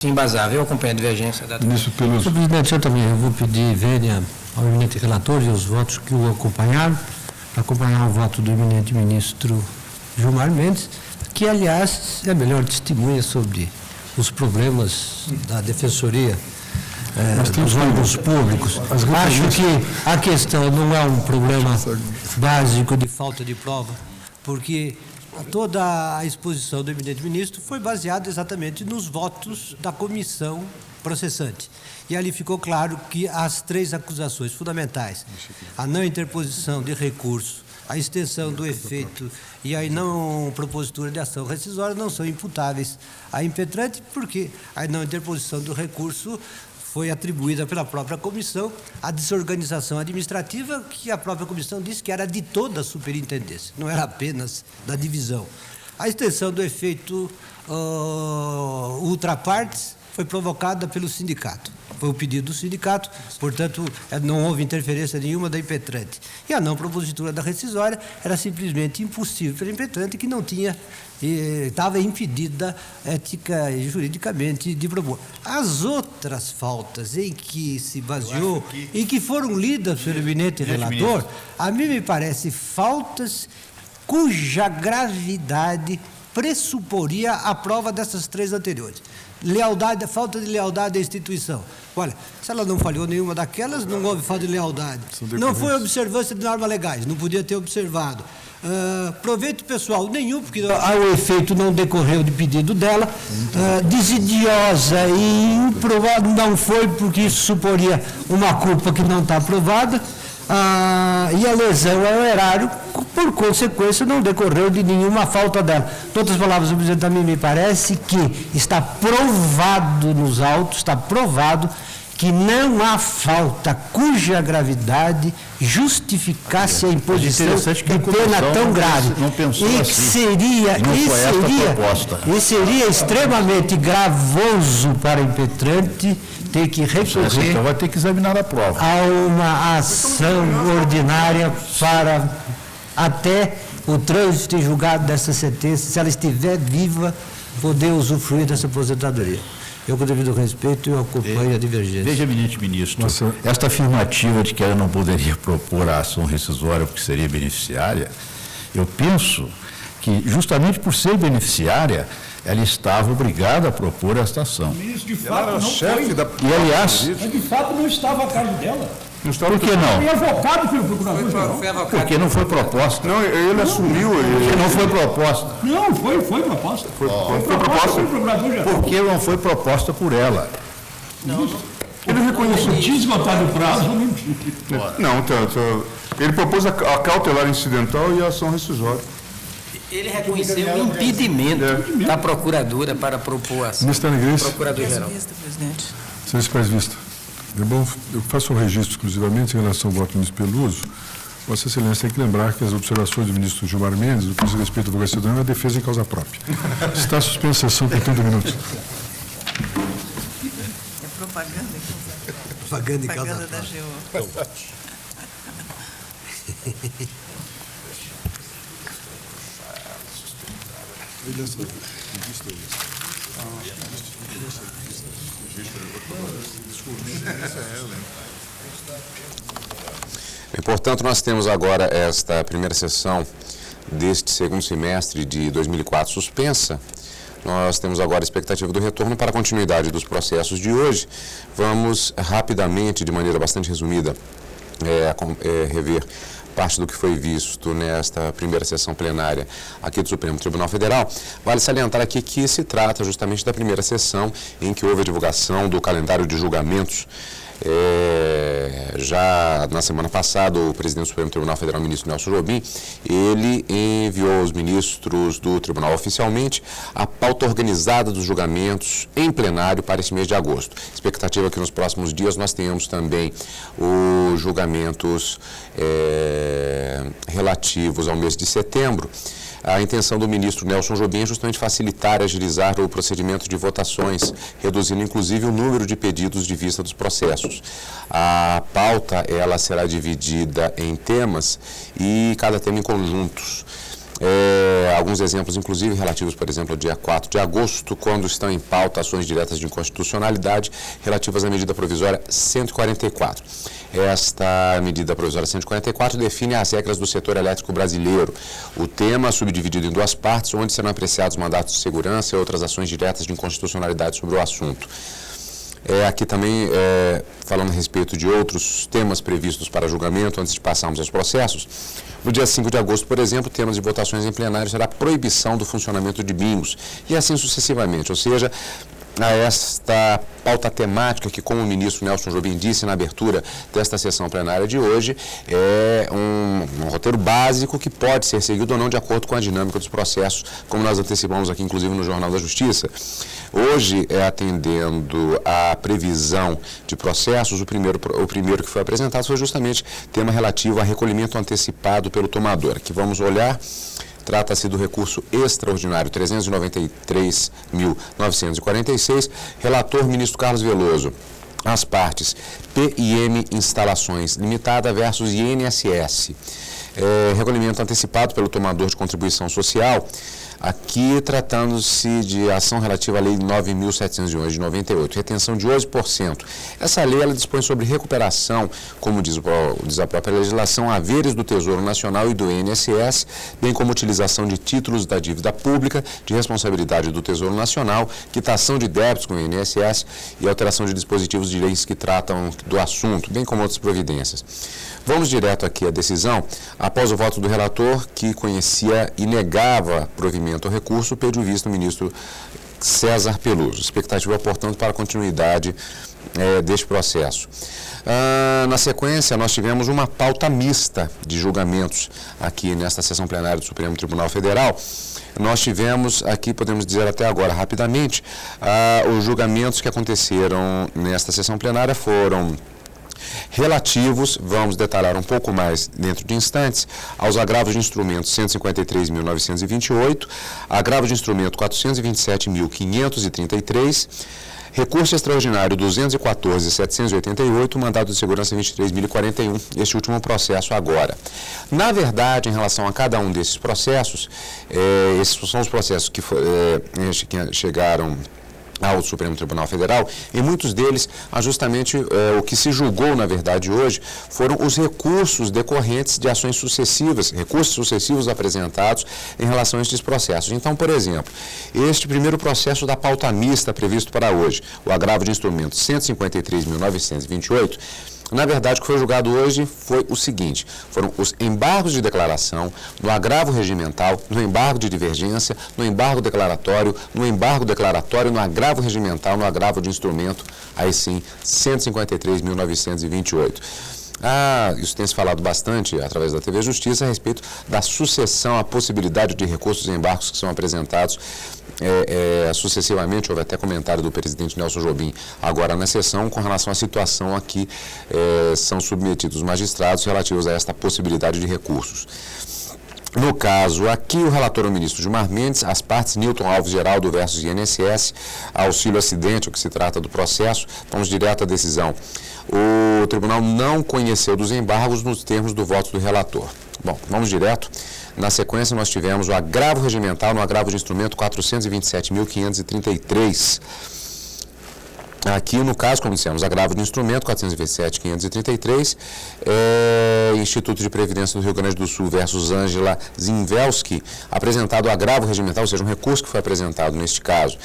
Embasável, eu acompanho a divergência da... Ministro Peluso. Senhor presidente, eu também vou pedir vênia ao eminente relator e aos votos que o acompanharam, para acompanhar o voto do eminente ministro Gilmar Mendes, que, aliás, é a melhor testemunha sobre os problemas da defensoria dos órgãos públicos. Acho que a questão não é um problema básico de falta de prova, porque toda a exposição do eminente ministro foi baseada exatamente nos votos da comissão processante. E ali ficou claro que as três acusações fundamentais, a não interposição de recurso, a extensão do efeito e a não propositura de ação rescisória não são imputáveis à impetrante, porque a não interposição do recurso foi atribuída pela própria comissão à desorganização administrativa, que a própria comissão disse que era de toda a superintendência, não era apenas da divisão. A extensão do efeito ultrapartes foi provocada pelo sindicato. Foi o pedido do sindicato, portanto, não houve interferência nenhuma da impetrante. E a não propositura da rescisória era simplesmente impossível pela impetrante, que não tinha, estava impedida ética e juridicamente de propor. As outras faltas em que se baseou e que foram lidas pelo eminente relator, a mim me parece faltas cuja gravidade pressuporia a prova dessas três anteriores. Lealdade, falta de lealdade à instituição. Olha, se ela não falhou nenhuma daquelas, não houve falta de lealdade. Não foi observância de normas legais, não podia ter observado. Proveito pessoal nenhum, porque o efeito não decorreu de pedido dela. Desidiosa e improvável não foi, porque isso suporia uma culpa que não está aprovada. E a lesão ao erário, por consequência, não decorreu de nenhuma falta dela. Em outras palavras, presidente, a mim me parece que está provado nos autos, está provado que não há falta cuja gravidade justificasse a imposição de pena tão grave. E que seria extremamente gravoso para a impetrante ter que recorrer, então vai ter que examinar a prova, a uma ação ordinária para até o trânsito e julgado dessa sentença, se ela estiver viva, poder usufruir dessa aposentadoria. Eu, com devido respeito, eu acompanho a divergência. Veja, eminente ministro, esta afirmativa de que ela não poderia propor a ação rescisória porque seria beneficiária, eu penso que, justamente por ser beneficiária, ela estava obrigada a propor esta ação. Ministro, de fato, não foi. E, aliás... Mas, de fato, não estava a cargo dela. Por que não? Foi avocado pelo procurador-geral. Porque não foi proposta. Não, ele assumiu. Porque não foi proposta. Não, foi proposta. Foi proposta pelo procurador-geral. Porque não foi proposta por ela. Ele reconheceu. Tinha esgotado o prazo. Não, ele propôs a cautelar incidental e a ação rescisória. Ele reconheceu o impedimento da procuradora para propor a ação. Ministro Negreiros. Procurador-geral. Senhor vice-presidente, é bom, eu faço um registro exclusivamente em relação ao voto do ministro Peluso. Vossa Excelência tem que lembrar que as observações do ministro Gilmar Mendes, do que diz respeito à advocacia é uma defesa em causa própria. Está suspensa a sessão por 30 minutos. É propaganda Propaganda em causa da própria. GO. E, portanto, nós temos agora esta primeira sessão deste segundo semestre de 2004 suspensa. Nós temos agora a expectativa do retorno para a continuidade dos processos de hoje. Vamos rapidamente, de maneira bastante resumida, rever parte do que foi visto nesta primeira sessão plenária aqui do Supremo Tribunal Federal. Vale salientar aqui que se trata justamente da primeira sessão em que houve a divulgação do calendário de julgamentos. Já na semana passada, o presidente do Supremo Tribunal Federal, ministro Nelson Jobim, ele enviou aos ministros do tribunal oficialmente a pauta organizada dos julgamentos em plenário para esse mês de agosto. Expectativa é que nos próximos dias nós tenhamos também os julgamentos relativos ao mês de setembro. A intenção do ministro Nelson Jobim é justamente facilitar e agilizar o procedimento de votações, reduzindo inclusive o número de pedidos de vista dos processos. A pauta ela será dividida em temas e cada tema em conjuntos. Alguns exemplos, inclusive, relativos, por exemplo, ao dia 4 de agosto, quando estão em pauta ações diretas de inconstitucionalidade relativas à medida provisória 144. Esta medida provisória 144 define as regras do setor elétrico brasileiro. O tema subdividido em duas partes, onde serão apreciados mandatos de segurança e outras ações diretas de inconstitucionalidade sobre o assunto. Aqui também, falando a respeito de outros temas previstos para julgamento, antes de passarmos aos processos, no dia 5 de agosto, por exemplo, temas de votações em plenário será a proibição do funcionamento de bingos, e assim sucessivamente, ou seja, a esta pauta temática que, como o ministro Nelson Jobim disse na abertura desta sessão plenária de hoje, é um roteiro básico que pode ser seguido ou não de acordo com a dinâmica dos processos, como nós antecipamos aqui, inclusive, no Jornal da Justiça. Hoje, atendendo à previsão de processos, o primeiro que foi apresentado foi justamente tema relativo a recolhimento antecipado pelo tomador, que vamos olhar. Trata-se do recurso extraordinário 393.946, relator ministro Carlos Veloso. As partes PIM Instalações Limitada versus INSS. Recolhimento antecipado pelo tomador de contribuição social. Aqui, tratando-se de ação relativa à Lei 9.711 de 98, retenção de 11%. Essa lei ela dispõe sobre recuperação, como diz a própria legislação, haveres do Tesouro Nacional e do INSS, bem como utilização de títulos da dívida pública, de responsabilidade do Tesouro Nacional, quitação de débitos com o INSS e alteração de dispositivos de leis que tratam do assunto, bem como outras providências. Vamos direto aqui à decisão. Após o voto do relator, que conhecia e negava provimento ao recurso, pediu vista o ministro César Peluso. Expectativa, portanto, para a continuidade deste processo. Na sequência, nós tivemos uma pauta mista de julgamentos aqui nesta sessão plenária do Supremo Tribunal Federal. Nós tivemos aqui, podemos dizer até agora rapidamente, os julgamentos que aconteceram nesta sessão plenária foram relativos, vamos detalhar um pouco mais dentro de instantes, aos agravos de instrumento 153.928, agravo de instrumento 427.533, recurso extraordinário 214.788, mandado de segurança 23.041, este último processo agora. Na verdade, em relação a cada um desses processos, esses são os processos que chegaram ao Supremo Tribunal Federal, e muitos deles, justamente o que se julgou, na verdade, hoje, foram os recursos decorrentes de ações sucessivas, recursos sucessivos apresentados em relação a estes processos. Então, por exemplo, este primeiro processo da pauta mista previsto para hoje, o agravo de instrumento 153.928, na verdade, o que foi julgado hoje foi o seguinte: foram os embargos de declaração, no agravo regimental, no embargo de divergência, no embargo declaratório, no agravo regimental, no agravo de instrumento, aí sim, 153.928. Isso tem se falado bastante através da TV Justiça a respeito da sucessão, a possibilidade de recursos e embargos que são apresentados sucessivamente. Houve até comentário do presidente Nelson Jobim agora na sessão com relação à situação a que são submetidos os magistrados relativos a esta possibilidade de recursos. No caso aqui, o relator é o ministro Gilmar Mendes, as partes Newton Alves Geraldo versus INSS, auxílio acidente, o que se trata do processo. Vamos direto à decisão. O tribunal não conheceu dos embargos nos termos do voto do relator. Bom, vamos direto. Na sequência, nós tivemos o agravo regimental no agravo de instrumento 427.533. Aqui, no caso, como dissemos, agravo de instrumento 427.533, Instituto de Previdência do Rio Grande do Sul versus Ângela Zinvelski, apresentado o agravo regimental, ou seja, um recurso que foi apresentado neste caso.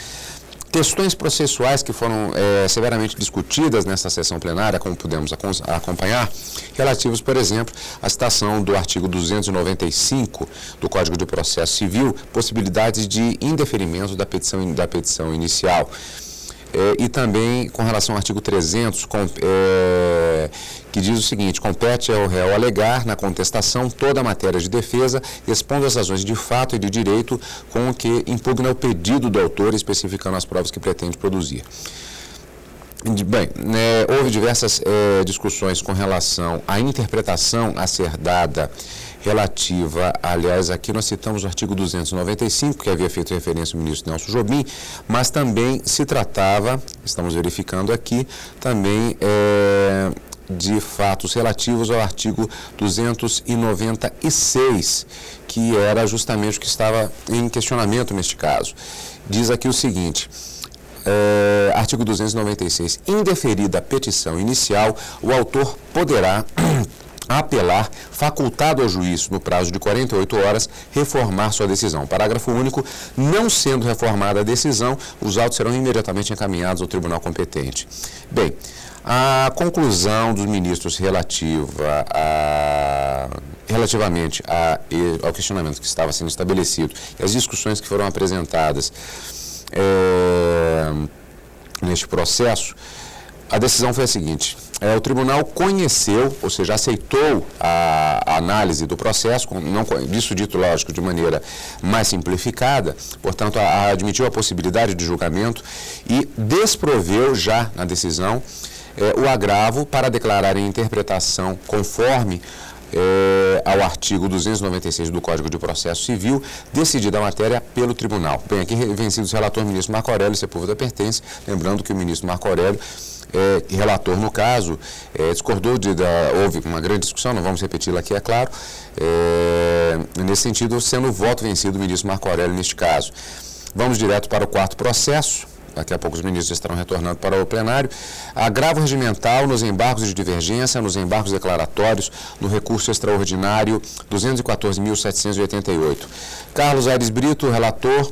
Questões processuais que foram severamente discutidas nessa sessão plenária, como pudemos acompanhar, relativos, por exemplo, à citação do artigo 295 do Código de Processo Civil, possibilidades de indeferimento da petição inicial. E também com relação ao artigo 300, que diz o seguinte: compete ao réu alegar na contestação toda a matéria de defesa, expondo as razões de fato e de direito com o que impugna o pedido do autor, especificando as provas que pretende produzir. Bem, houve diversas discussões com relação à interpretação a ser dada relativa, aliás, aqui nós citamos o artigo 295, que havia feito referência ao ministro Nelson Jobim, mas também se tratava, estamos verificando aqui, também de fatos relativos ao artigo 296, que era justamente o que estava em questionamento neste caso. Diz aqui o seguinte... artigo 296. Indeferida a petição inicial, o autor poderá apelar, facultado ao juiz, no prazo de 48 horas, reformar sua decisão. Parágrafo único. Não sendo reformada a decisão, os autos serão imediatamente encaminhados ao tribunal competente. Bem, a conclusão dos ministros relativamente ao questionamento que estava sendo estabelecido e as discussões que foram apresentadas neste processo, a decisão foi a seguinte: o tribunal conheceu, ou seja, aceitou a análise do processo, isso dito, lógico, de maneira mais simplificada, portanto, admitiu a possibilidade de julgamento e desproveu já na decisão o agravo para declarar em interpretação conforme ao artigo 296 do Código de Processo Civil, decidida a matéria pelo tribunal. Bem, aqui vencidos o relator ministro Marco Aurélio Sepúlveda Pertence, lembrando que o ministro Marco Aurélio, relator no caso, discordou houve uma grande discussão, não vamos repeti-la aqui, é claro, nesse sentido, sendo o voto vencido do ministro Marco Aurélio neste caso. Vamos direto para o quarto processo. Daqui a pouco os ministros estarão retornando para o plenário. Agravo regimental nos embargos de divergência, nos embargos declaratórios, no recurso extraordinário 214.788. Carlos Aires Brito, relator,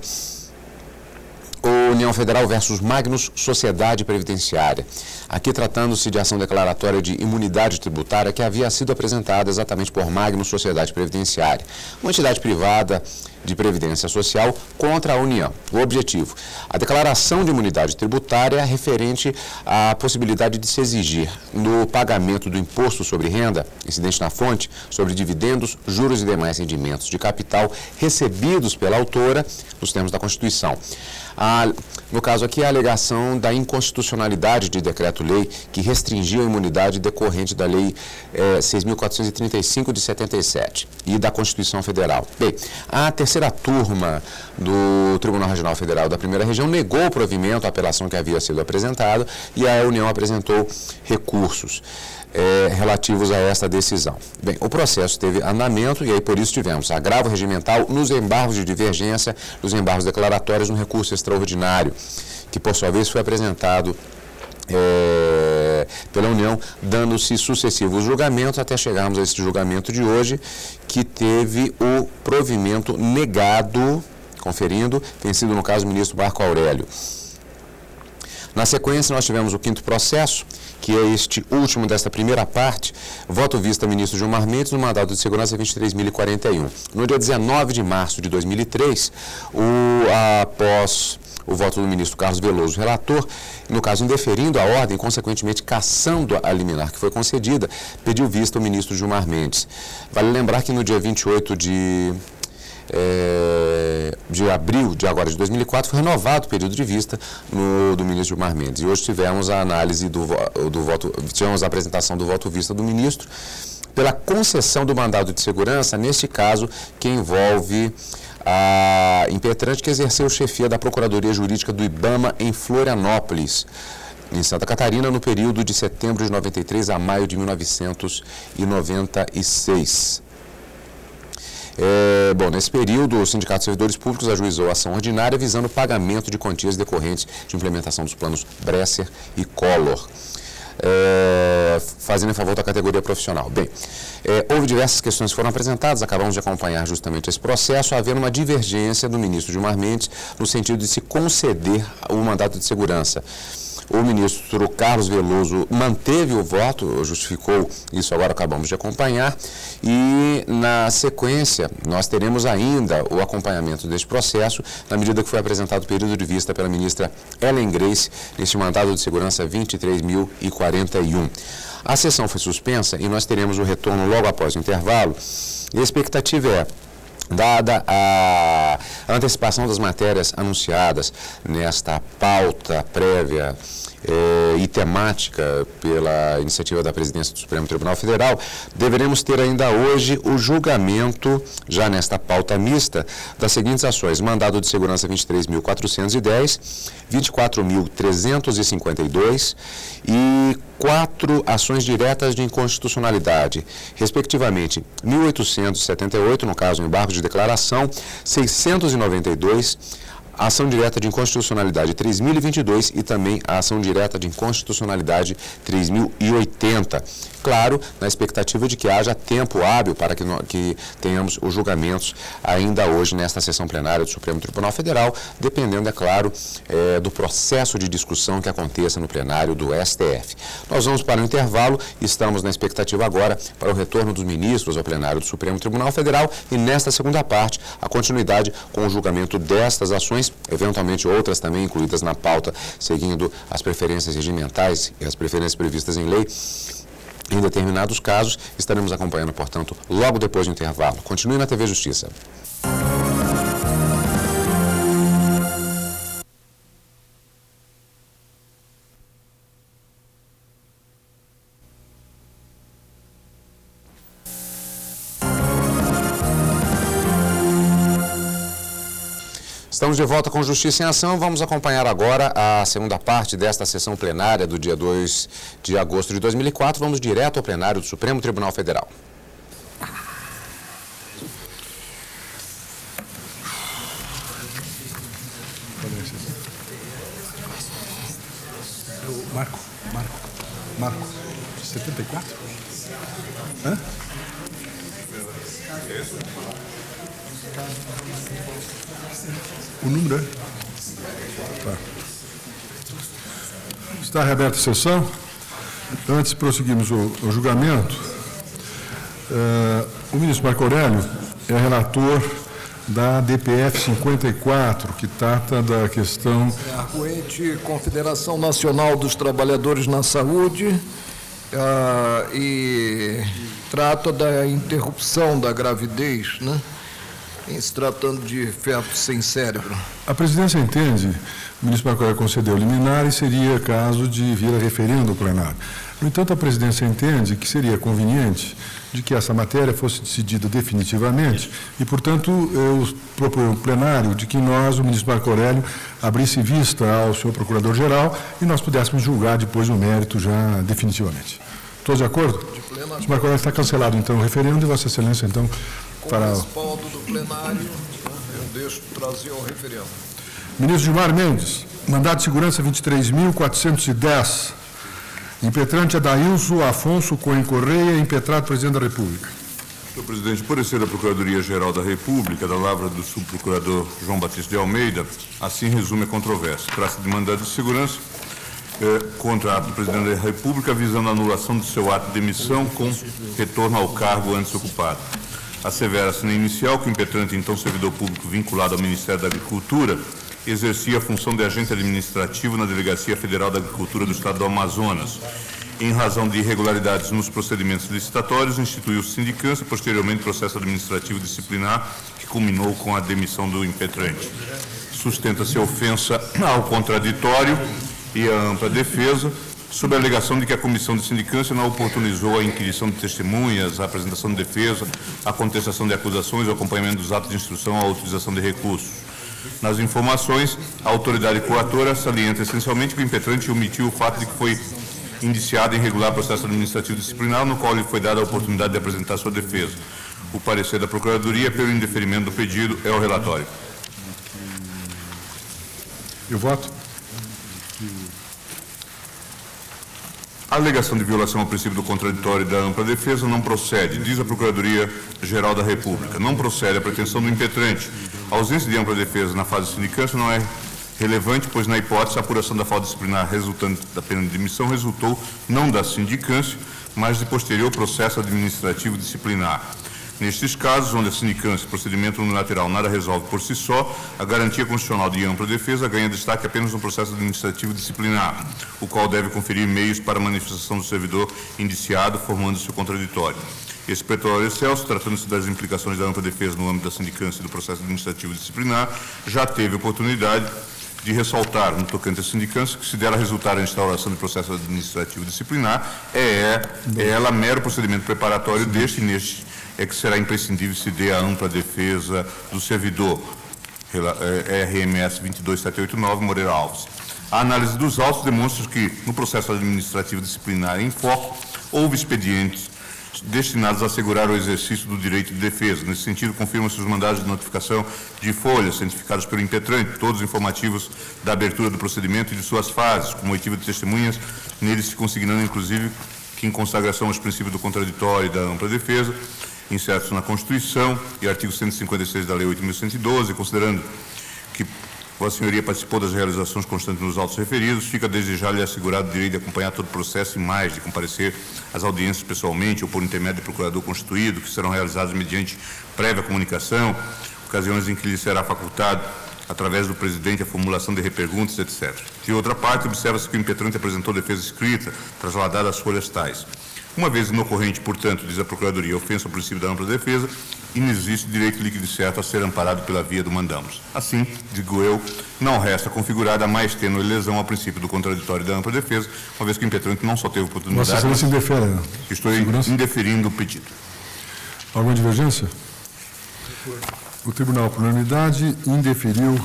União Federal versus Magnus Sociedade Previdenciária. Aqui tratando-se de ação declaratória de imunidade tributária que havia sido apresentada exatamente por Magnus Sociedade Previdenciária, uma entidade privada de previdência social contra a União. O objetivo: a declaração de imunidade tributária referente à possibilidade de se exigir no pagamento do imposto sobre renda, incidente na fonte, sobre dividendos, juros e demais rendimentos de capital recebidos pela autora nos termos da Constituição. No caso aqui, a alegação da inconstitucionalidade de decreto-lei que restringiu a imunidade decorrente da Lei 6.435 de 77 e da Constituição Federal. Bem, a terceira turma do Tribunal Regional Federal da Primeira Região negou o provimento à apelação que havia sido apresentada e a União apresentou recursos relativos a esta decisão. Bem, o processo teve andamento e aí por isso tivemos agravo regimental nos embargos de divergência, nos embargos declaratórios, no recurso extraordinário, que por sua vez foi apresentado pela União, dando-se sucessivos julgamentos até chegarmos a esse julgamento de hoje, que teve o provimento negado, conferindo, tem sido no caso o ministro Marco Aurélio. Na sequência, nós tivemos o quinto processo, que é este último desta primeira parte, voto vista ministro Gilmar Mendes no mandado de segurança 23.041. No dia 19 de março de 2003, após o voto do ministro Carlos Veloso, relator, no caso indeferindo a ordem, consequentemente cassando a liminar que foi concedida, pediu vista o ministro Gilmar Mendes. Vale lembrar que no dia 28 de abril de 2004, foi renovado o período de vista do ministro Gilmar Mendes. E hoje tivemos a análise do voto, tivemos a apresentação do voto vista do ministro pela concessão do mandado de segurança, neste caso, que envolve a impetrante que exerceu chefia da Procuradoria Jurídica do IBAMA em Florianópolis, em Santa Catarina, no período de setembro de 93 a maio de 1996. Nesse período, o Sindicato de Servidores Públicos ajuizou a ação ordinária visando o pagamento de quantias decorrentes de implementação dos planos Bresser e Collor, fazendo em favor da categoria profissional. Bem, houve diversas questões que foram apresentadas, acabamos de acompanhar justamente esse processo, havendo uma divergência do ministro Gilmar Mendes no sentido de se conceder o mandato de segurança. O ministro Carlos Veloso manteve o voto, justificou isso, agora acabamos de acompanhar, e na sequência nós teremos ainda o acompanhamento deste processo, na medida que foi apresentado o período de vista pela ministra Ellen Grace, neste mandado de segurança 23.041. A sessão foi suspensa e nós teremos o retorno logo após o intervalo, e a expectativa é, dada a antecipação das matérias anunciadas nesta pauta prévia e temática pela iniciativa da presidência do Supremo Tribunal Federal, deveremos ter ainda hoje o julgamento, já nesta pauta mista, das seguintes ações: mandado de segurança 23.410, 24.352 e 4 ações diretas de inconstitucionalidade, respectivamente 1.878, no caso, embargo de declaração, 692, a ação direta de inconstitucionalidade 3.022 e também a ação direta de inconstitucionalidade 3.080. Claro, na expectativa de que haja tempo hábil para que tenhamos os julgamentos ainda hoje nesta sessão plenária do Supremo Tribunal Federal, dependendo, é claro, do processo de discussão que aconteça no plenário do STF. Nós vamos para o intervalo e estamos na expectativa agora para o retorno dos ministros ao plenário do Supremo Tribunal Federal e, nesta segunda parte, a continuidade com o julgamento destas ações, eventualmente outras também incluídas na pauta, seguindo as preferências regimentais e as preferências previstas em lei. Em determinados casos, estaremos acompanhando, portanto, logo depois do intervalo. Continue na TV Justiça. Estamos de volta com Justiça em Ação. Vamos acompanhar agora a segunda parte desta sessão plenária do dia 2 de agosto de 2004. Vamos direto ao plenário do Supremo Tribunal Federal. Marco, 74? Hã? O número é? Tá. Está reaberta a sessão. Antes de prosseguirmos o julgamento, o ministro Marco Aurélio é relator da DPF 54, que trata da questão... Arguente Confederação Nacional dos Trabalhadores na Saúde e trata da interrupção da gravidez, né? Em se tratando de feto sem cérebro. A presidência entende, o ministro Marco Aurélio concedeu liminar e seria caso de vir a referendo ao plenário. No entanto, a presidência entende que seria conveniente de que essa matéria fosse decidida definitivamente e, portanto, eu proponho ao plenário de que nós, o ministro Marco Aurélio, abrisse vista ao senhor procurador-geral e nós pudéssemos julgar depois o mérito já definitivamente. Todos de acordo? O senhor Marco Aurélio está cancelado, então, o referendo e Vossa Excelência, então, com o respaldo do plenário, eu deixo trazer ao referendo. Ministro Gilmar Mendes, mandado de segurança 23.410, impetrante Adailson Afonso Cohen Correia, impetrado presidente da República. Senhor presidente, por ser da Procuradoria-Geral da República, da lavra do subprocurador João Batista de Almeida, assim resume a controvérsia. Trata-se de mandado de segurança contra ato do presidente da República, visando a anulação do seu ato de demissão com retorno ao cargo antes ocupado. Assevera-se na inicial que o impetrante, então servidor público vinculado ao Ministério da Agricultura, exercia a função de agente administrativo na Delegacia Federal da Agricultura do Estado do Amazonas. Em razão de irregularidades nos procedimentos licitatórios, instituiu sindicância, posteriormente processo administrativo disciplinar, que culminou com a demissão do impetrante. Sustenta-se a ofensa ao contraditório e à ampla defesa, sob a alegação de que a comissão de sindicância não oportunizou a inquirição de testemunhas, a apresentação de defesa, a contestação de acusações, o acompanhamento dos atos de instrução, a utilização de recursos. Nas informações, a autoridade coatora salienta essencialmente que o impetrante omitiu o fato de que foi indiciado em regular processo administrativo disciplinar, no qual lhe foi dada a oportunidade de apresentar sua defesa. O parecer da Procuradoria pelo indeferimento do pedido é o relatório. Eu voto. A alegação de violação ao princípio do contraditório e da ampla defesa não procede, diz a Procuradoria-Geral da República. Não procede a pretensão do impetrante. A ausência de ampla defesa na fase de sindicância não é relevante, pois, na hipótese, a apuração da falta disciplinar resultante da pena de demissão resultou não da sindicância, mas de posterior processo administrativo disciplinar. Nestes casos, onde a sindicância, procedimento unilateral, nada resolve por si só, a garantia constitucional de ampla defesa ganha destaque apenas no processo administrativo disciplinar, o qual deve conferir meios para a manifestação do servidor indiciado, formando-se o contraditório. Esse pretório excelso, tratando-se das implicações da ampla defesa no âmbito da sindicância e do processo administrativo disciplinar, já teve oportunidade de ressaltar, no tocante à sindicância, que se der a resultar a instauração de processo administrativo disciplinar, é ela mero procedimento preparatório deste, e neste é que será imprescindível se dê a ampla defesa do servidor, RMS 22789, Moreira Alves. A análise dos autos demonstra que, no processo administrativo disciplinar em foco, houve expedientes destinados a assegurar o exercício do direito de defesa. Nesse sentido, confirma-se os mandados de notificação de folhas cientificados pelo impetrante, todos informativos da abertura do procedimento e de suas fases, com motivo de testemunhas, neles se consignando, inclusive, que em consagração aos princípios do contraditório e da ampla defesa, incertos na Constituição e artigo 156 da Lei 8.112, considerando que Vossa Senhoria participou das realizações constantes nos autos referidos, fica desde já lhe assegurado o direito de acompanhar todo o processo e mais, de comparecer às audiências pessoalmente ou por intermédio de procurador constituído, que serão realizadas mediante prévia comunicação, ocasiões em que lhe será facultado, através do presidente, a formulação de reperguntas, etc. De outra parte, observa-se que o impetrante apresentou defesa escrita, trasladada às folhas tais. Uma vez inocorrente, portanto, diz a Procuradoria, ofensa ao princípio da ampla defesa, inexiste direito líquido e certo a ser amparado pela via do mandamos. Assim, digo eu, não resta configurada a mais tênue lesão ao princípio do contraditório da ampla defesa, uma vez que o impetrante não só teve oportunidade... Vossa Excelência indefere. Estou indeferindo o pedido. Alguma divergência? O Tribunal, por unanimidade, indeferiu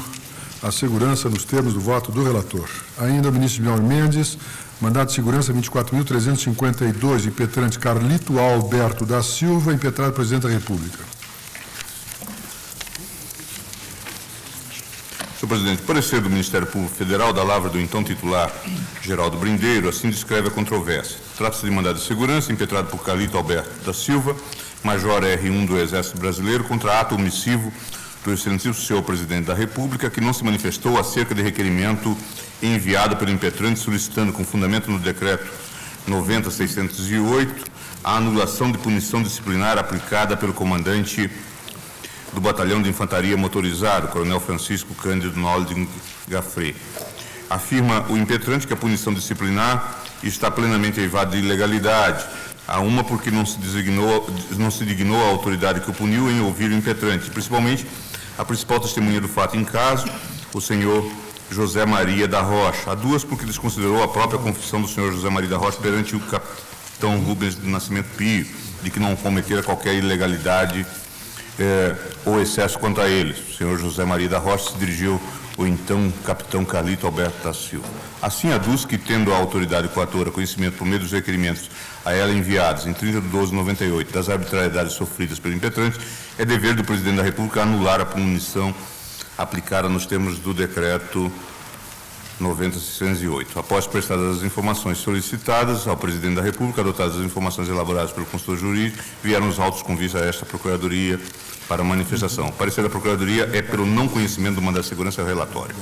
a segurança nos termos do voto do relator. Ainda o ministro Gilmar Mendes, mandado de segurança 24.352, impetrante Carlito Alberto da Silva, impetrado presidente da República. Senhor presidente, parecer do Ministério Público Federal, da lavra do então titular Geraldo Brindeiro, assim descreve a controvérsia. Trata-se de mandado de segurança impetrado por Carlito Alberto da Silva, Major R1 do Exército Brasileiro, contra ato omissivo do excelentíssimo senhor presidente da República, que não se manifestou acerca de requerimento enviado pelo impetrante solicitando, com fundamento no decreto 90.608, a anulação de punição disciplinar aplicada pelo comandante do Batalhão de Infantaria Motorizado, Coronel Francisco Cândido Nolding Gaffrey. Afirma o impetrante que a punição disciplinar está plenamente eivada de ilegalidade, a uma porque não se dignou a autoridade que o puniu em ouvir o impetrante, principalmente a principal testemunha do fato em caso, o senhor José Maria da Rocha. A duas porque desconsiderou a própria confissão do senhor José Maria da Rocha perante o capitão Rubens do Nascimento Pio, de que não cometera qualquer ilegalidade ou excesso contra ele. O senhor José Maria da Rocha se dirigiu ao então capitão Carlito Alberto da Silva. Assim, aduz que, tendo a autoridade coatora conhecimento por meio dos requerimentos a ela enviados em 30/12/98 das arbitrariedades sofridas pelo impetrante, é dever do presidente da República anular a punição aplicada nos termos do decreto 90.608. Após prestadas as informações solicitadas ao presidente da República, adotadas as informações elaboradas pelo consultor jurídico, vieram os autos com vista a esta Procuradoria para manifestação. O parecer da Procuradoria é pelo não conhecimento do mandado de segurança relatório.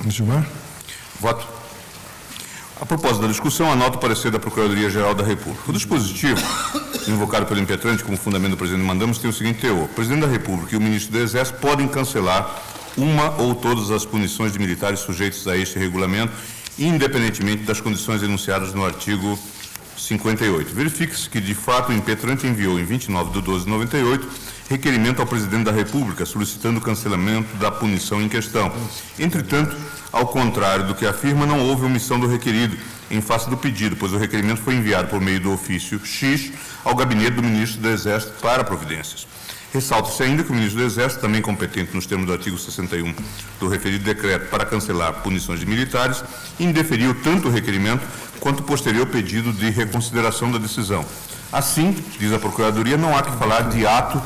Gilmar? Voto. A propósito da discussão, anota o parecer da Procuradoria-Geral da República. O dispositivo, invocado pelo impetrante como fundamento do presidente mandamos, tem o seguinte teor. O presidente da República e o ministro do Exército podem cancelar uma ou todas as punições de militares sujeitos a este regulamento, independentemente das condições enunciadas no artigo 58. Verifique-se que, de fato, o impetrante enviou, em 29/12/98, requerimento ao presidente da República, solicitando o cancelamento da punição em questão. Entretanto, ao contrário do que afirma, não houve omissão do requerido em face do pedido, pois o requerimento foi enviado por meio do ofício X ao gabinete do ministro do Exército para providências. Ressalta-se ainda que o ministro do Exército, também competente nos termos do artigo 61 do referido decreto para cancelar punições de militares, indeferiu tanto o requerimento quanto o posterior pedido de reconsideração da decisão. Assim, diz a Procuradoria, não há que falar de ato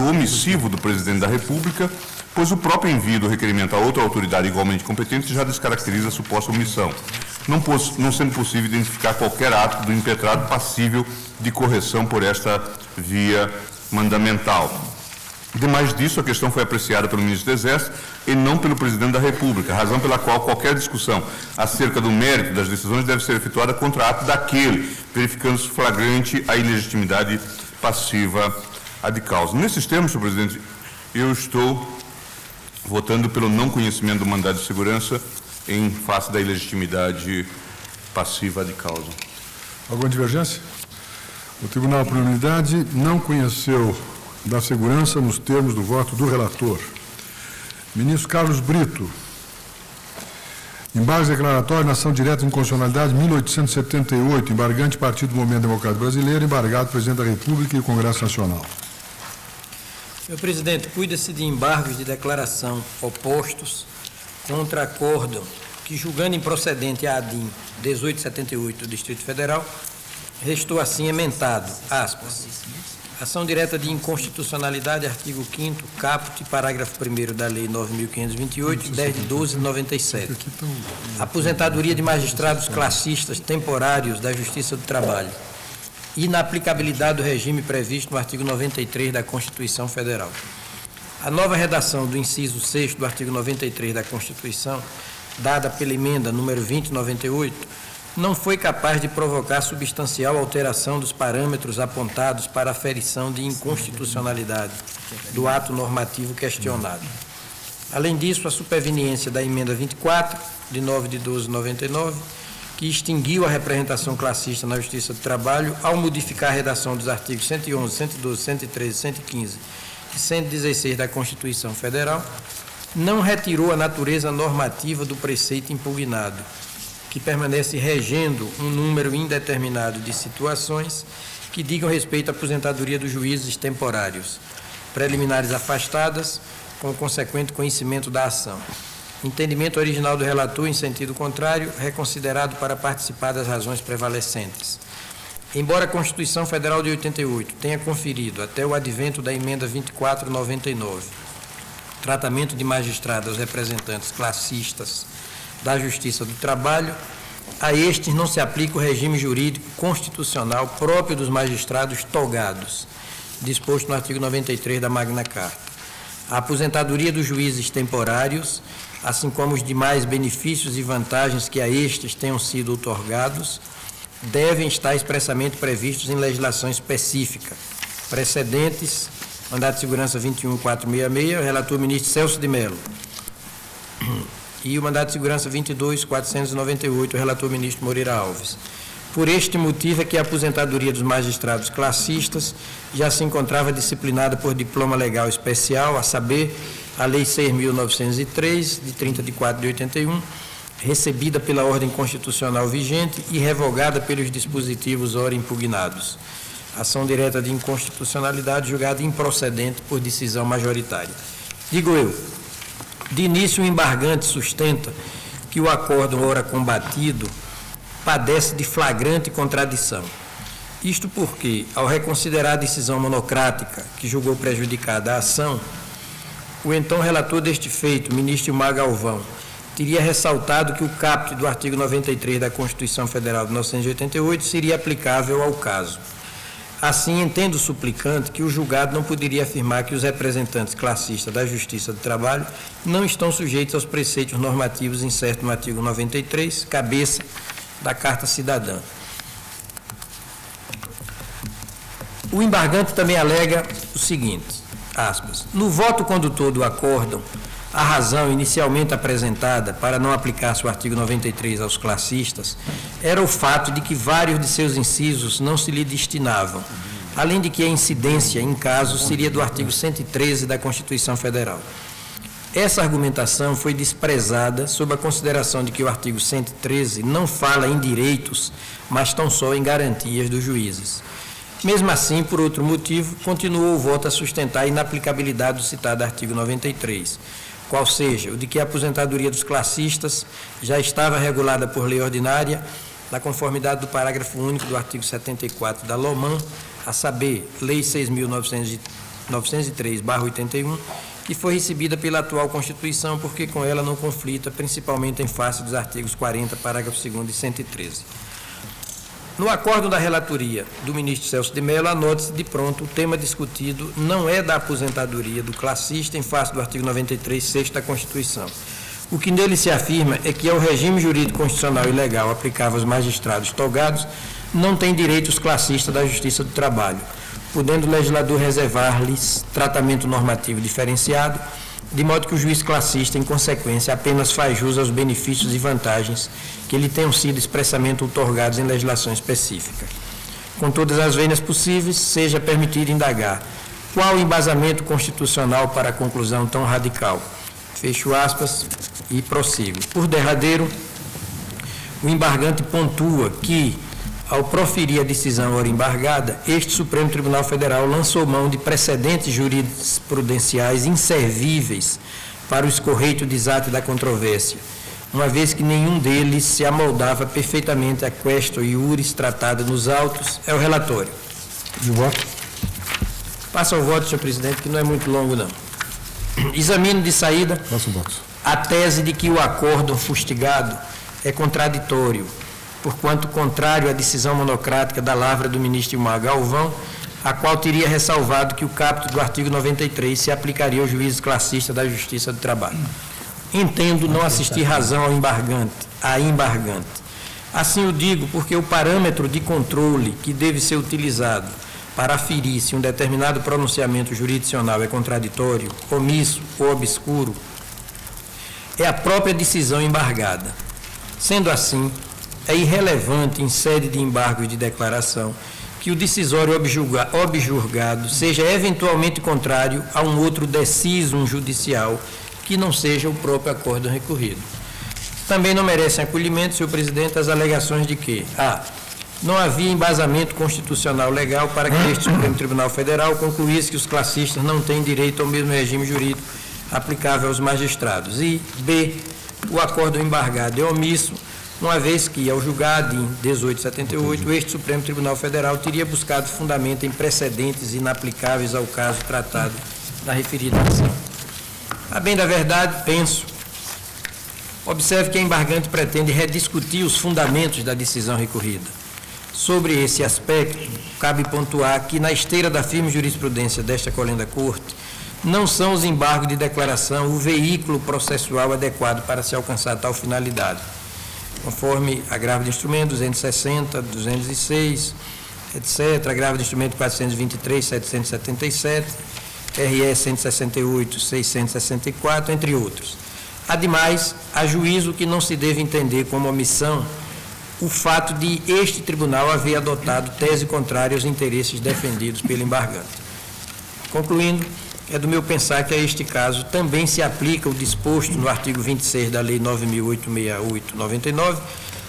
omissivo do presidente da República, pois o próprio envio do requerimento a outra autoridade igualmente competente já descaracteriza a suposta omissão, não sendo possível identificar qualquer ato do impetrado passível de correção por esta via mandamental. Demais disso, a questão foi apreciada pelo ministro do Exército e não pelo presidente da República, razão pela qual qualquer discussão acerca do mérito das decisões deve ser efetuada contra ato daquele, verificando-se flagrante a ilegitimidade passiva ad causa. Nesses termos, senhor presidente, eu estou votando pelo não conhecimento do mandado de segurança em face da ilegitimidade passiva ad causa. Alguma divergência? O Tribunal, por unanimidade, não conheceu da Segurança nos termos do voto do relator. Ministro Carlos Brito. Embargos declaratórios na ação direta de inconstitucionalidade 1878, embargante Partido do Movimento Democrático Brasileiro, embargado Presidente da República e o Congresso Nacional. Senhor presidente, cuida-se de embargos de declaração opostos contra acórdão que, julgando improcedente a ADIM 1878 do Distrito Federal, restou assim emendado, aspas, ação direta de inconstitucionalidade, artigo 5º, caput, parágrafo 1º da Lei 9.528, 10 de 12 de 97. Aposentadoria de magistrados classistas temporários da Justiça do Trabalho. Inaplicabilidade do regime previsto no artigo 93 da Constituição Federal. A nova redação do inciso 6º do artigo 93 da Constituição, dada pela emenda número 2098, não foi capaz de provocar substancial alteração dos parâmetros apontados para a aferição de inconstitucionalidade do ato normativo questionado. Além disso, a superveniência da emenda 24, de 9 de 12 de 99, que extinguiu a representação classista na Justiça do Trabalho ao modificar a redação dos artigos 111, 112, 113, 115 e 116 da Constituição Federal, não retirou a natureza normativa do preceito impugnado, que permanece regendo um número indeterminado de situações que digam respeito à aposentadoria dos juízes temporários, preliminares afastadas, com o consequente conhecimento da ação. Entendimento original do relator em sentido contrário, reconsiderado para participar das razões prevalecentes. Embora a Constituição Federal de 88 tenha conferido, até o advento da emenda 2499, tratamento de magistrados aos representantes classistas da Justiça do Trabalho, a estes não se aplica o regime jurídico constitucional próprio dos magistrados togados, disposto no artigo 93 da Magna Carta. A aposentadoria dos juízes temporários, assim como os demais benefícios e vantagens que a estes tenham sido outorgados, devem estar expressamente previstos em legislação específica. Precedentes, Mandado de Segurança 21466, relator ministro Celso de Mello. E o Mandado de Segurança 22.498, o relator ministro Moreira Alves. Por este motivo é que a aposentadoria dos magistrados classistas já se encontrava disciplinada por diploma legal especial, a saber, a Lei 6.903, de 30 de 4 de 81, recebida pela ordem constitucional vigente e revogada pelos dispositivos ora impugnados. Ação direta de inconstitucionalidade julgada improcedente por decisão majoritária. Digo eu, de início, o embargante sustenta que o acórdão ora combatido padece de flagrante contradição. Isto porque, ao reconsiderar a decisão monocrática que julgou prejudicada a ação, o então relator deste feito, ministro Ilmar Galvão, teria ressaltado que o caput do artigo 93 da Constituição Federal de 1988 seria aplicável ao caso. Assim, entende o suplicante que o julgado não poderia afirmar que os representantes classistas da Justiça do Trabalho não estão sujeitos aos preceitos normativos incertos no artigo 93, cabeça da Carta Cidadã. O embargante também alega o seguinte, aspas, no voto condutor do acórdão, a razão inicialmente apresentada para não aplicar-se o artigo 93 aos classistas era o fato de que vários de seus incisos não se lhe destinavam, além de que a incidência em casos seria do artigo 113 da Constituição Federal. Essa argumentação foi desprezada sob a consideração de que o artigo 113 não fala em direitos, mas tão só em garantias dos juízes. Mesmo assim, por outro motivo, continuou o voto a sustentar a inaplicabilidade do citado artigo 93, qual seja, o de que a aposentadoria dos classistas já estava regulada por lei ordinária, na conformidade do parágrafo único do artigo 74 da LOMAN, a saber, Lei 6.903/81, que foi recebida pela atual Constituição, porque com ela não conflita, principalmente em face dos artigos 40, parágrafo 2º e 113. No acordo da relatoria do ministro Celso de Mello, anote-se de pronto, o tema discutido não é da aposentadoria do classista em face do artigo 93, 6º da Constituição. O que nele se afirma é que ao regime jurídico constitucional e legal aplicável aos magistrados togados, não tem direito os classistas da Justiça do Trabalho, podendo o legislador reservar-lhes tratamento normativo diferenciado, de modo que o juiz classista, em consequência, apenas faz jus aos benefícios e vantagens que lhe tenham sido expressamente outorgados em legislação específica. Com todas as vênias possíveis, seja permitido indagar Qual o embasamento constitucional para a conclusão tão radical? Fecho aspas e prossigo. Por derradeiro, o embargante pontua que, ao proferir a decisão ora embargada, este Supremo Tribunal Federal lançou mão de precedentes jurisprudenciais inservíveis para o escorreito desate da controvérsia, uma vez que nenhum deles se amoldava perfeitamente à quaestio iuris tratada nos autos. É o relatório. De voto. Passo ao voto, senhor presidente, que não é muito longo, não. Examino de saída Faço o voto. a tese de que o acórdão fustigado é contraditório, porquanto contrário à decisão monocrática da lavra do ministro Ilmar Galvão, a qual teria ressalvado que o caput do artigo 93 se aplicaria aos juízes classistas da Justiça do Trabalho. Entendo não assistir razão ao embargante, à embargante. Assim o digo porque o parâmetro de controle que deve ser utilizado para aferir se um determinado pronunciamento jurisdicional é contraditório, omisso ou obscuro, é a própria decisão embargada. Sendo assim, é irrelevante em sede de embargo e de declaração que o decisório objurgado seja eventualmente contrário a um outro decisum judicial que não seja o próprio acórdão recorrido. Também não merecem acolhimento, senhor presidente, as alegações de que não havia embasamento constitucional legal para que este Supremo Tribunal Federal concluísse que os classistas não têm direito ao mesmo regime jurídico aplicável aos magistrados. E, b, o acórdão embargado é omisso, uma vez que, ao julgado em 1878, este Supremo Tribunal Federal teria buscado fundamento em precedentes inaplicáveis ao caso tratado na referida ação. A bem da verdade, penso, observe que a embargante pretende rediscutir os fundamentos da decisão recorrida. Sobre esse aspecto, cabe pontuar que, na esteira da firme jurisprudência desta colenda Corte, não são os embargos de declaração o veículo processual adequado para se alcançar tal finalidade, conforme agravo de instrumento 260, 206, etc., agravo de instrumento 423, 777, RE 168, 664, entre outros. Ademais, há juízo que não se deve entender como omissão o fato de este tribunal haver adotado tese contrária aos interesses defendidos pelo embargante. Concluindo, é do meu pensar que a este caso também se aplica o disposto no artigo 26 da Lei 9.868/99,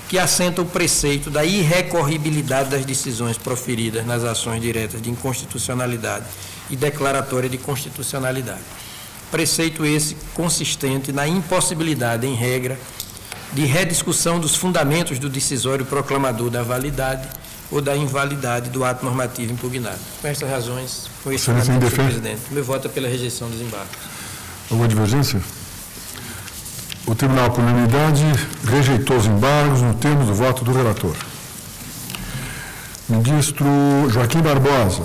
que assenta o preceito da irrecorribilidade das decisões proferidas nas ações diretas de inconstitucionalidade e declaratória de constitucionalidade. Preceito esse consistente na impossibilidade, em regra, de rediscussão dos fundamentos do decisório proclamador da validade ou da invalidade do ato normativo impugnado. Com essas razões, com esse fundamento, senhor presidente, meu voto é pela rejeição dos embargos. Alguma divergência? O tribunal, por unanimidade, rejeitou os embargos no termo do voto do relator. Ministro Joaquim Barbosa,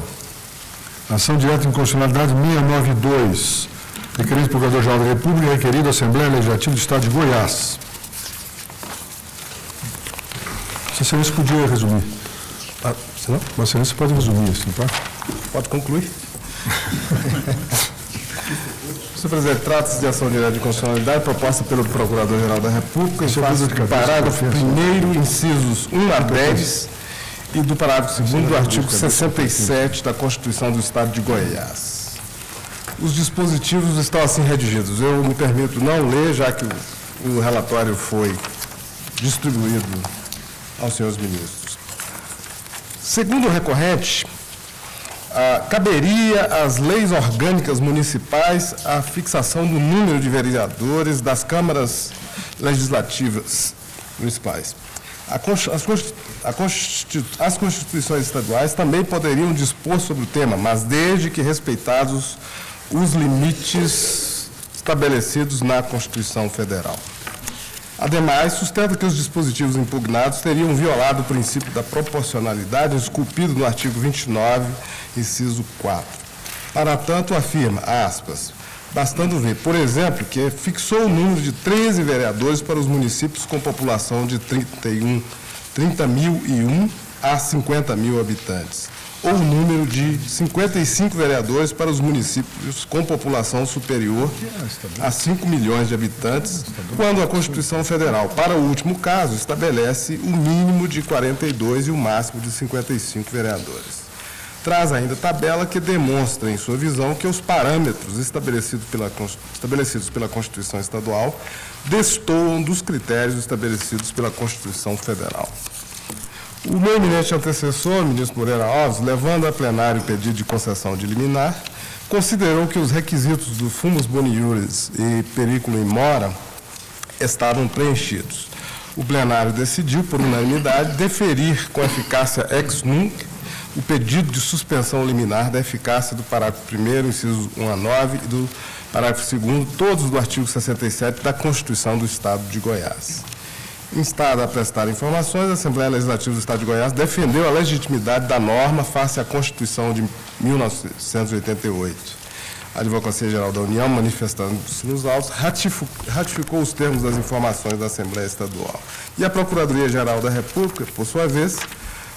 ação direta de inconstitucionalidade 692, requerido do Procurador-Geral da República, requerido à Assembleia Legislativa do Estado de Goiás. Vossa Excelência podia resumir. Senão? Vossa Excelência pode resumir, assim, tá? Pode concluir. Senhor presidente, trata-se de ação direta de constitucionalidade proposta pelo Procurador-Geral da República, em face do parágrafo 1º, incisos 1 a 10, e do parágrafo 2º do artigo 67 da Constituição do Estado de Goiás. Os dispositivos estão assim redigidos. Eu me permito não ler, já que o relatório foi distribuído aos senhores ministros. Segundo o recorrente, caberia às leis orgânicas municipais a fixação do número de vereadores das câmaras legislativas municipais. As constituições estaduais também poderiam dispor sobre o tema, mas desde que respeitados os limites estabelecidos na Constituição Federal. Ademais, sustenta que os dispositivos impugnados teriam violado o princípio da proporcionalidade esculpido no artigo 29, inciso 4. Para tanto, afirma, aspas, bastando ver, por exemplo, que fixou o número de 13 vereadores para os municípios com população de 30.001 a 50.000 habitantes, ou o número de 55 vereadores para os municípios com população superior a 5 milhões de habitantes, quando a Constituição Federal, para o último caso, estabelece o mínimo de 42 e o máximo de 55 vereadores. traz ainda tabela que demonstra, em sua visão, que os parâmetros estabelecidos pela Constituição Estadual destoam dos critérios estabelecidos pela Constituição Federal. O meu eminente antecessor, ministro Moreira Alves, levando a plenário o pedido de concessão de liminar, considerou que os requisitos do fumus boni iuris e periculum in mora estavam preenchidos. O plenário decidiu, por unanimidade, deferir com eficácia ex nunc o pedido de suspensão liminar da eficácia do parágrafo 1º, incisos 1 a 9, e do parágrafo 2º, todos do artigo 67 da Constituição do Estado de Goiás. Instada a prestar informações, a Assembleia Legislativa do Estado de Goiás defendeu a legitimidade da norma face à Constituição de 1988. A Advocacia Geral da União, manifestando-se nos autos, ratificou os termos das informações da Assembleia Estadual. E a Procuradoria-Geral da República, por sua vez,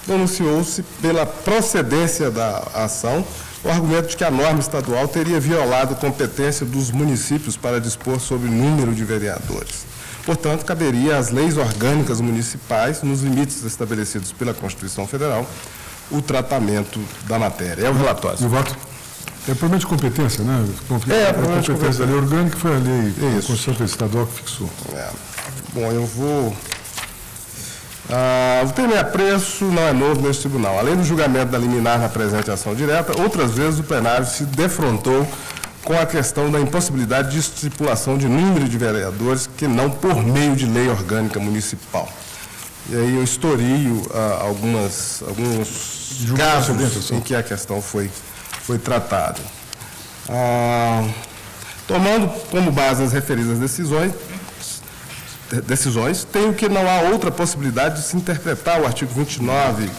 pronunciou-se pela procedência da ação, o argumento de que a norma estadual teria violado competência dos municípios para dispor sobre o número de vereadores. Portanto, caberia às leis orgânicas municipais, nos limites estabelecidos pela Constituição Federal, o tratamento da matéria. É o relatório. E o voto? É problema de competência, né? É, problema de competência da lei orgânica foi a lei da Isso. Constituição Estadual que fixou. Bom, eu vou... o termo apreço não é novo neste tribunal. Além do julgamento da liminar na presente ação direta, outras vezes o plenário se defrontou com a questão da impossibilidade de estipulação de número de vereadores que não por meio de lei orgânica municipal. E aí eu historio alguns casos em que a questão foi tratada. Tomando como base as referidas decisões, tenho que não há outra possibilidade de se interpretar o artigo 29,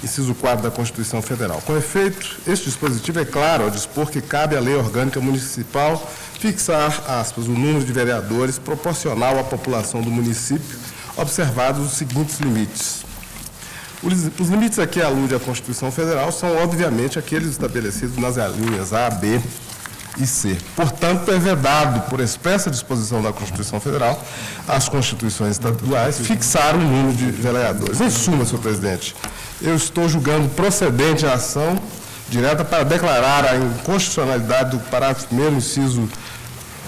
inciso 4 da Constituição Federal. Com efeito, este dispositivo é claro ao dispor que cabe à lei orgânica municipal fixar, aspas, o número de vereadores proporcional à população do município, observados os seguintes limites. Os limites a que alude a Constituição Federal são, obviamente, aqueles estabelecidos nas linhas A, B e C. Portanto, é vedado, por expressa disposição da Constituição Federal, às constituições estaduais fixar o número de vereadores. Em suma, senhor presidente, eu estou julgando procedente a ação direta para declarar a inconstitucionalidade do parágrafo 1º, inciso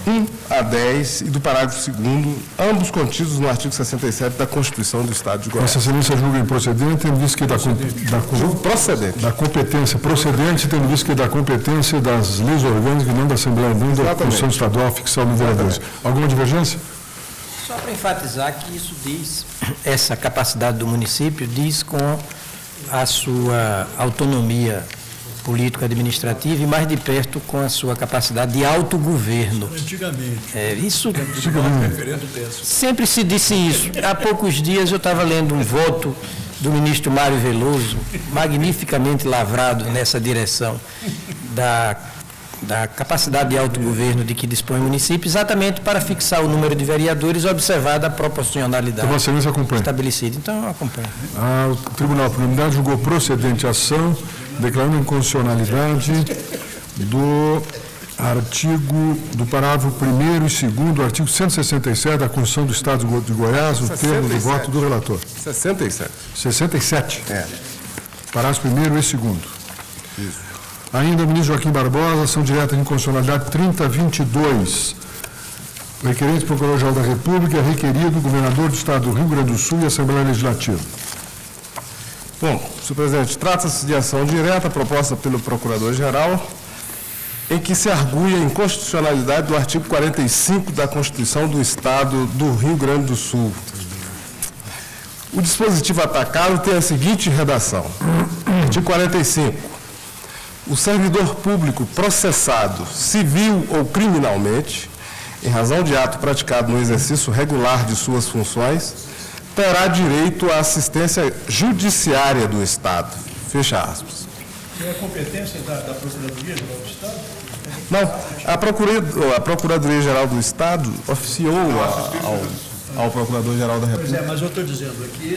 1 a 10 e do parágrafo 2º, ambos contidos no artigo 67 da Constituição do Estado de Goiás. Vossa Excelência julga improcedente, tendo visto que procedente. Da competência procedente, tendo visto que da competência das leis orgânicas e não da Assembleia nem da Constituição Estadual fixar no vereadores. Alguma divergência? Só para enfatizar que isso diz, essa capacidade do município diz com a sua autonomia político-administrativa e mais de perto com a sua capacidade de autogoverno. Antigamente. Isso sempre se disse isso. Há poucos dias eu estava lendo um voto do ministro Mário Veloso, magnificamente lavrado nessa direção da capacidade de autogoverno de que dispõe o município, exatamente para fixar o número de vereadores, observada a proporcionalidade estabelecida. Então, eu acompanho. O Tribunal por Unanimidade julgou procedente a ação, declarando a inconstitucionalidade do artigo, do parágrafo 1º e 2º do artigo 167 da Constituição do Estado de Goiás, o termo de voto do relator. 67. 67? É. Parágrafo 1º e 2º. Isso. Ainda o ministro Joaquim Barbosa, ação direta de inconstitucionalidade 3022. O requerente Procurador-Geral da República é requerido o governador do Estado do Rio Grande do Sul e a Assembleia Legislativa. Bom, senhor presidente, trata-se de ação direta proposta pelo Procurador-Geral, em que se argui a inconstitucionalidade do artigo 45 da Constituição do Estado do Rio Grande do Sul. O dispositivo atacado tem a seguinte redação. Artigo 45. O servidor público processado, civil ou criminalmente, em razão de ato praticado no exercício regular de suas funções, terá direito à assistência judiciária do Estado. Fecha aspas. É a competência da Procuradoria-Geral do Estado? Não, a Procuradoria-Geral do Estado oficiou ao Procurador-Geral da República. Pois é, mas eu estou dizendo aqui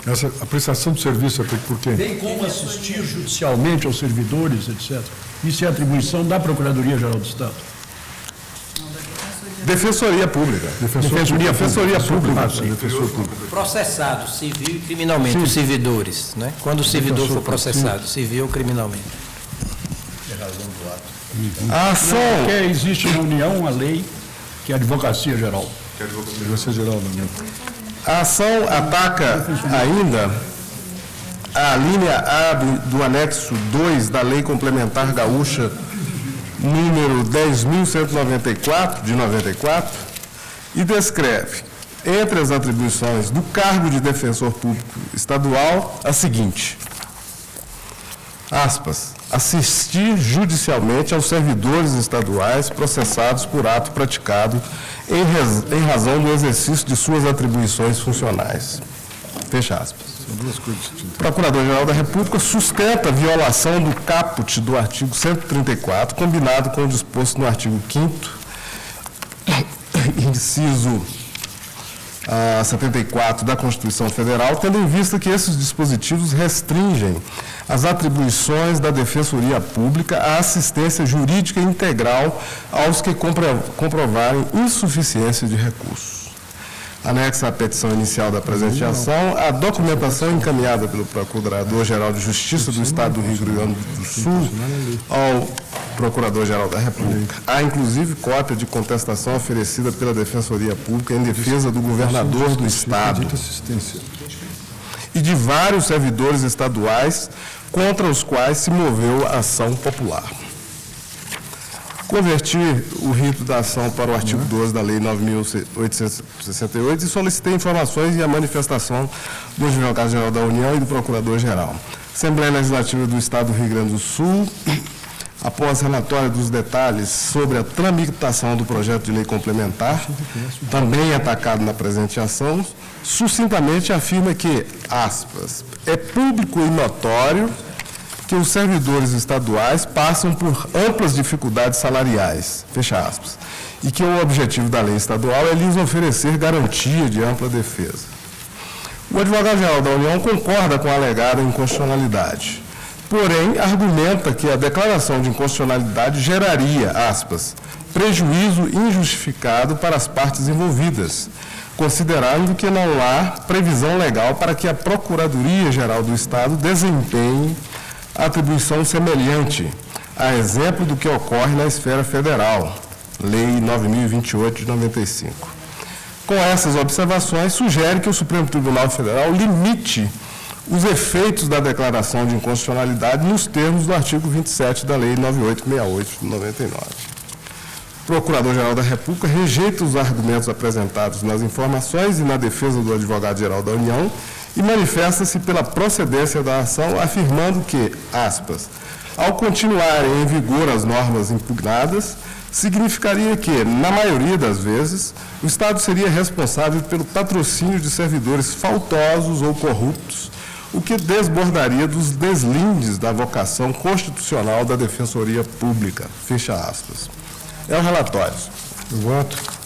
Essa, a prestação de serviço é por quem? tem como assistir judicialmente aos servidores, etc. Isso é atribuição da Procuradoria-Geral do Estado. Defensoria Pública. Defensoria Pública. Defensor público. Processado, civil e criminalmente, os servidores, né? Quando o servidor for processado, civil ou criminalmente. A ação... Porque existe na União uma lei que é a Advocacia Geral. Advocacia Geral da União. A ação ataca ainda a linha A do anexo 2 da Lei Complementar Gaúcha, número 10.194, de 94, e descreve, entre as atribuições do cargo de defensor público estadual, a seguinte, aspas, assistir judicialmente aos servidores estaduais processados por ato praticado em razão do exercício de suas atribuições funcionais. Fecha aspas. O Procurador-Geral da República sustenta a violação do caput do artigo 134, combinado com o disposto no artigo 5º, inciso 74 da Constituição Federal, tendo em vista que esses dispositivos restringem as atribuições da Defensoria Pública à assistência jurídica integral aos que comprovarem insuficiência de recursos. Anexa à petição inicial da presente ação, a documentação encaminhada pelo Procurador-Geral de Justiça do Estado do Rio Grande do Sul ao Procurador-Geral da República. Há, inclusive, cópia de contestação oferecida pela Defensoria Pública em defesa do governador do Estado e de vários servidores estaduais contra os quais se moveu a ação popular. Converti o rito da ação para o artigo 12 da Lei 9.868 e solicitei informações e a manifestação do Advogado-Geral da União e do Procurador-Geral. Assembleia Legislativa do Estado do Rio Grande do Sul, após relatório dos detalhes sobre a tramitação do projeto de lei complementar, também atacado na presente ação, sucintamente afirma que, aspas, é público e notório que os servidores estaduais passam por amplas dificuldades salariais, fecha aspas, e que o objetivo da lei estadual é lhes oferecer garantia de ampla defesa. O Advogado-Geral da União concorda com a alegada inconstitucionalidade, porém argumenta que a declaração de inconstitucionalidade geraria, aspas, prejuízo injustificado para as partes envolvidas, considerando que não há previsão legal para que a Procuradoria-Geral do Estado desempenhe atribuição semelhante, a exemplo do que ocorre na esfera federal, Lei 9.028 de 95. Com essas observações, sugere que o Supremo Tribunal Federal limite os efeitos da declaração de inconstitucionalidade nos termos do artigo 27 da Lei 9.868 de 99. O Procurador-Geral da República rejeita os argumentos apresentados nas informações e na defesa do Advogado-Geral da União e manifesta-se pela procedência da ação, afirmando que, aspas, ao continuarem em vigor as normas impugnadas, significaria que, na maioria das vezes, o Estado seria responsável pelo patrocínio de servidores faltosos ou corruptos, o que desbordaria dos deslindes da vocação constitucional da Defensoria Pública. Fecha aspas. É o relatório. Eu voto.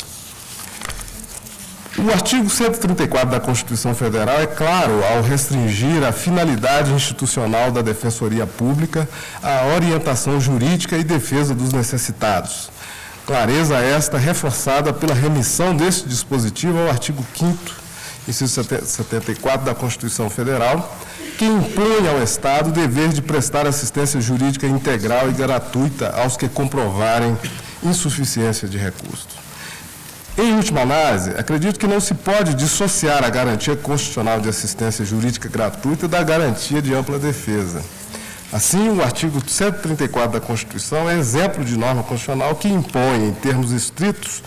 O artigo 134 da Constituição Federal é claro ao restringir a finalidade institucional da Defensoria Pública à orientação jurídica e defesa dos necessitados. Clareza esta reforçada pela remissão deste dispositivo ao artigo 5º, inciso 74 da Constituição Federal, que impõe ao Estado o dever de prestar assistência jurídica integral e gratuita aos que comprovarem insuficiência de recursos. Em última análise, acredito que não se pode dissociar a garantia constitucional de assistência jurídica gratuita da garantia de ampla defesa. Assim, o artigo 134 da Constituição é exemplo de norma constitucional que impõe, em termos estritos,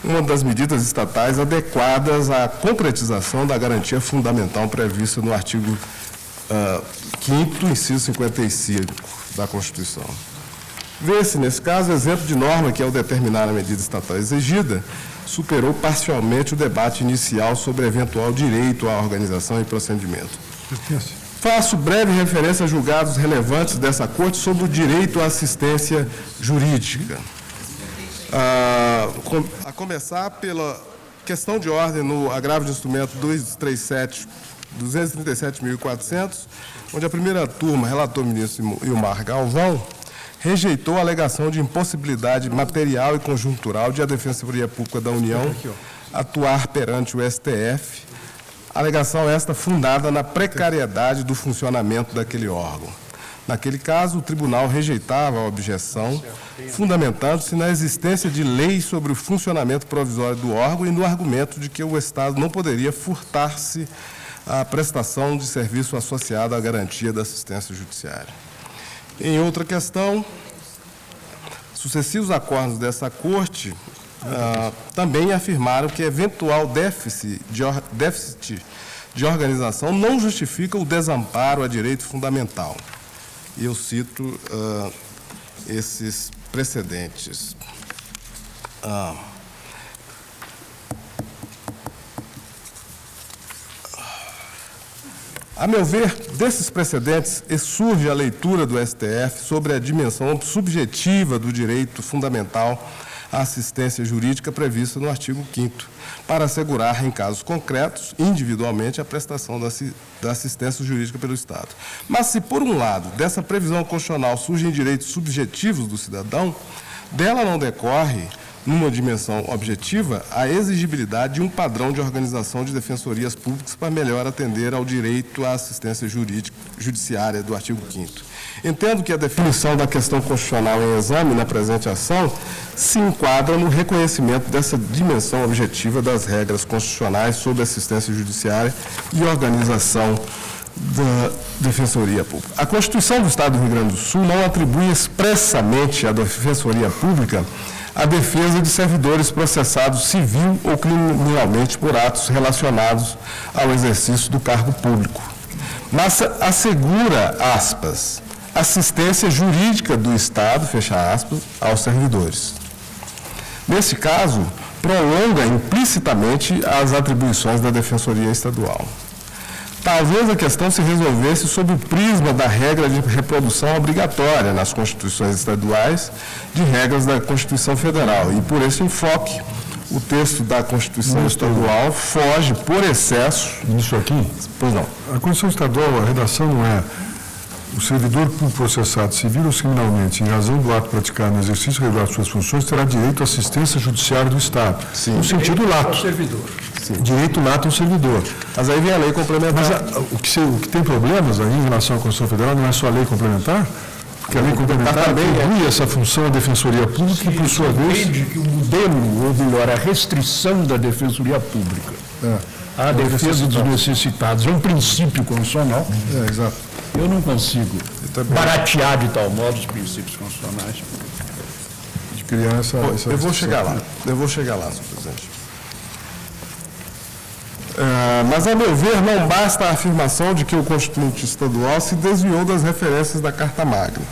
uma das medidas estatais adequadas à concretização da garantia fundamental prevista no artigo 5º, inciso 55 da Constituição. Vê-se, nesse caso, exemplo de norma que, ao determinar a medida estatal exigida, superou parcialmente o debate inicial sobre eventual direito à organização e procedimento. Faço breve referência a julgados relevantes dessa Corte sobre o direito à assistência jurídica. A começar pela questão de ordem no agravo de instrumento 237.400, onde a primeira turma, relator ministro Ilmar Galvão, rejeitou a alegação de impossibilidade material e conjuntural de a Defensoria Pública da União atuar perante o STF, alegação esta fundada na precariedade do funcionamento daquele órgão. Naquele caso, o tribunal rejeitava a objeção, fundamentando-se na existência de lei sobre o funcionamento provisório do órgão e no argumento de que o Estado não poderia furtar-se à prestação de serviço associado à garantia da assistência judiciária. Em outra questão, sucessivos acordos dessa Corte também afirmaram que eventual déficit de organização não justifica o desamparo a direito fundamental. E eu cito esses precedentes. A meu ver, desses precedentes, surge a leitura do STF sobre a dimensão subjetiva do direito fundamental à assistência jurídica prevista no artigo 5º, para assegurar, em casos concretos, individualmente, a prestação da assistência jurídica pelo Estado. Mas se, por um lado, dessa previsão constitucional surgem direitos subjetivos do cidadão, dela não decorre, numa dimensão objetiva, a exigibilidade de um padrão de organização de defensorias públicas para melhor atender ao direito à assistência judiciária do artigo 5º. Entendo que a definição da questão constitucional em exame na presente ação se enquadra no reconhecimento dessa dimensão objetiva das regras constitucionais sobre assistência judiciária e organização da Defensoria Pública. A Constituição do Estado do Rio Grande do Sul não atribui expressamente à Defensoria Pública a defesa de servidores processados civil ou criminalmente por atos relacionados ao exercício do cargo público, mas assegura, aspas, assistência jurídica do Estado, fecha aspas, aos servidores. Nesse caso, prolonga implicitamente as atribuições da Defensoria Estadual. Talvez a questão se resolvesse sob o prisma da regra de reprodução obrigatória nas constituições estaduais de regras da Constituição Federal. E por esse enfoque, o texto da Constituição Estadual foge por excesso. Isso aqui? Pois não. A Constituição Estadual, a redação não é: o servidor público processado civil ou criminalmente, em razão do ato praticado no exercício regular de suas funções, terá direito à assistência judiciária do Estado. Sim. No sentido lato. Servidor. Sim. Direito lato ao servidor. Mas aí vem a lei complementar. Mas o que tem problemas aí em relação à Constituição Federal não é só a lei complementar? Porque a lei complementar também atribui essa função à Defensoria Pública e, por sua vez... Entende que o modelo, ou melhor, a restrição da Defensoria Pública à defesa dos necessitados é um princípio constitucional. Exato. Eu não consigo baratear de tal modo os princípios constitucionais. De criar essa eu vou chegar lá, senhor presidente. Mas, a meu ver, não basta a afirmação de que o Constituinte Estadual se desviou das referências da Carta Magna.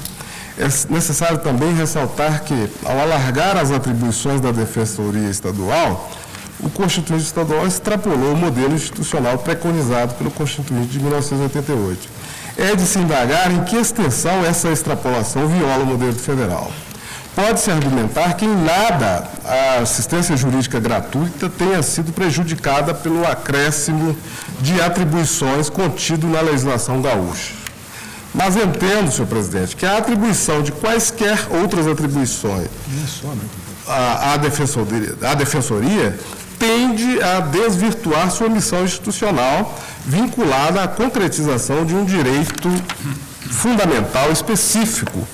É necessário também ressaltar que, ao alargar as atribuições da Defensoria Estadual, o Constituinte Estadual extrapolou o modelo institucional preconizado pelo Constituinte de 1988. É de se indagar em que extensão essa extrapolação viola o modelo federal. Pode-se argumentar que em nada a assistência jurídica gratuita tenha sido prejudicada pelo acréscimo de atribuições contido na legislação gaúcha. Mas entendo, senhor presidente, que a atribuição de quaisquer outras atribuições à defensoria tende a desvirtuar sua missão institucional vinculada à concretização de um direito fundamental específico,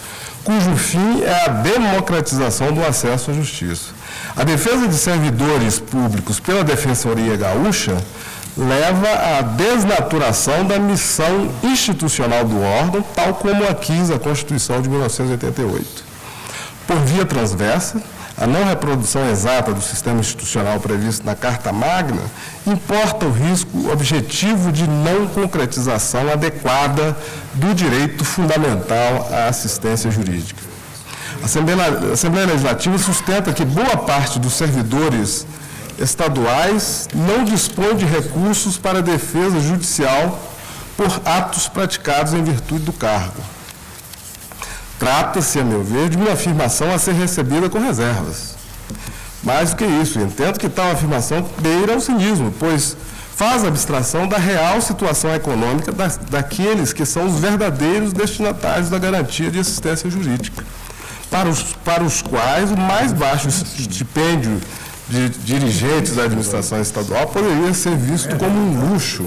cujo fim é a democratização do acesso à justiça. A defesa de servidores públicos pela Defensoria Gaúcha leva à desnaturação da missão institucional do órgão, tal como a quis a Constituição de 1988. Por via transversa, a não reprodução exata do sistema institucional previsto na Carta Magna importa o risco objetivo de não concretização adequada do direito fundamental à assistência jurídica. A Assembleia Legislativa sustenta que boa parte dos servidores estaduais não dispõe de recursos para defesa judicial por atos praticados em virtude do cargo. Trata-se, a meu ver, de uma afirmação a ser recebida com reservas. Mais do que isso, entendo que tal afirmação beira ao cinismo, pois faz abstração da real situação econômica daqueles que são os verdadeiros destinatários da garantia de assistência jurídica. para os quais o mais baixo estipêndio de dirigentes da administração estadual poderia ser visto como um luxo